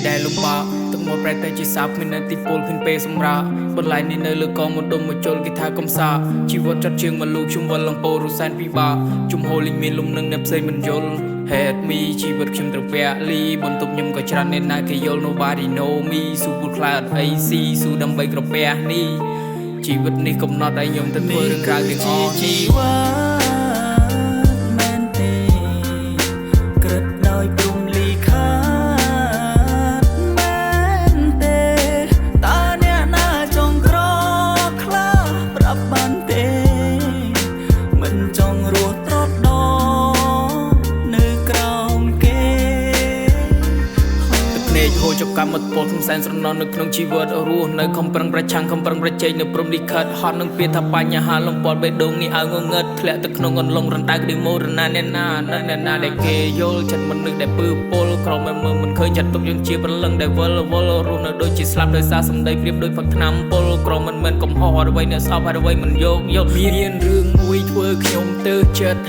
ដែលលំបាកទឹកមកប្រែតែជាសាបមានទីពលគ្មានពេលសម្រាប់បន្លែនេះនៅលើកងមកដុំមកជុលគេថាកំសាជីវិតចាត់ជាងមកលូកខ្ញុំវល់លំពោរុសែនពិបាកជំហរលេងមានលំនឹងអ្នកផ្សេងមិនយល់ហេតុមីជីវិតខ្ញុំត្រូវពាក់លីបន្ទប់ខ្ញុំក៏ច្រើនអ្នកណាគេយល់ nobody know me ស៊ូពូខ្លាតអីស៊ីស៊ូដើម្បីក្រពះនេះជីវិតនេះកំណត់ឲ្យខ្ញុំទៅធ្វើរឿងក្រៅទាំងអស់ជីវ៉ាហូរចកម្មមកពលខ្ញុំសែនស្រណោនៅក្នុងជីវិតរស់នៅខំប្រឹងប្រឆាំងខំប្រឹងប្រជែងនៅព្រំលិខិតហត់នឹងពាក្យថាបញ្ហាលំពាត់បេះដូងនេះឲ្យងងឹតធ្លាក់ទៅក្នុងអន្លង់រណ្ដៅក្តីមរណាអ្នកណាដែលគេយល់ចិត្តមនុស្សដែលពើពលក្រមើលមិនឃើញចិត្តទុកយើងជាប្រលឹងដែលវល់រស់នៅដូចជាស្លាប់ដោយសារសម្ដីព្រៀបដូចផឹកថ្នាំពលក្រមិនកំហុសអ្វីនៅសពហើយអ្វីមិនយកមានរឿងមួយធ្វើខ្ញុំទៅចិត្ត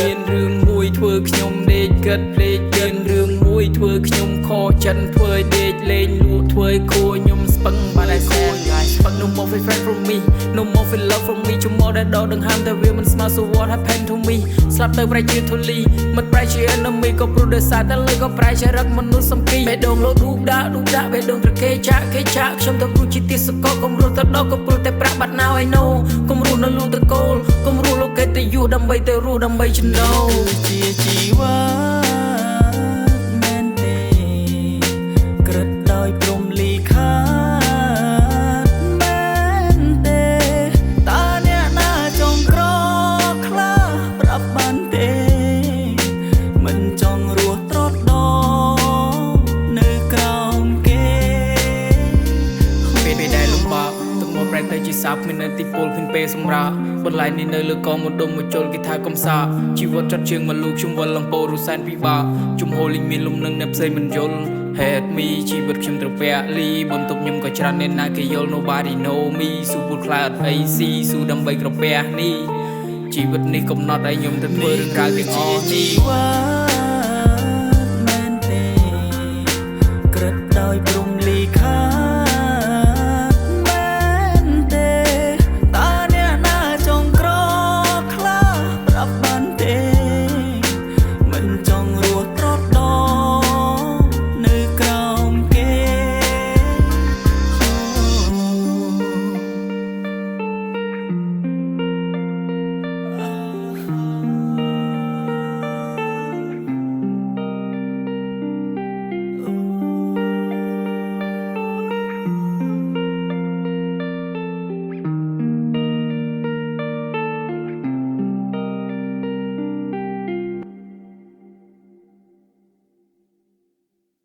មានរឿងមួយធ្វើខ្ញុំដេកគិតមានរឿងមួយធ្វើខ្ញុំខកចិត្តធ្វើដេកលេងលក់ធ្វើគួរខ្ញុំស្ពឹងបាត់ហើយគួរស្ពឹង no more friend from me no more feel love from me ជំមរដែលដកដង្ហើមតែវាមិនស្មើ so what happened to me ស្លាប់ទៅប្រែជាធូលីមិនប្រែជា enemy ក៏ព្រោះដោយសារតែលើក៏ប្រែជារឹកមនុស្សសំពីបេះដូងលោតរូបដាក់បេះដូងត្រគេចាក់ខ្ញុំទៅព្រោះជាទីសកលកុំរត់ទៅដល់ក៏ព្រោះតែប្រាក់បាត់ណៅឲ្យ no កុំរស់នៅលូតកូលកុំរស់លោកគេទៅយូរដើម្បីទៅរស់ដើម្បីចំណោជាជីវ៉ាតែជាសាបមាននៅទីពលគ្មានពេលសម្រាប់បន្លែនេះនៅលើកងមកដុំមកជុលគេថាកំសាជីវិតចាត់ជាងមកលូកខ្ញុំវល់លំពោរុសែនពិបាកជំហរលេងមានលំនឹងអ្នកផ្សេងមិនយល់ហេតុមីជីវិតខ្ញុំត្រូវពាក់លីបន្ទប់ខ្ញុំក៏ច្រើនអ្នកណាគេយល់ nobody know me ស៊ូពូខ្លាតអីស៊ីស៊ូដើម្បីក្រពះនេះជីវិតនេះកំណត់ឲ្យខ្ញុំទៅធ្វើរឿងក្រៅទាំងអស់ជីវ៉ា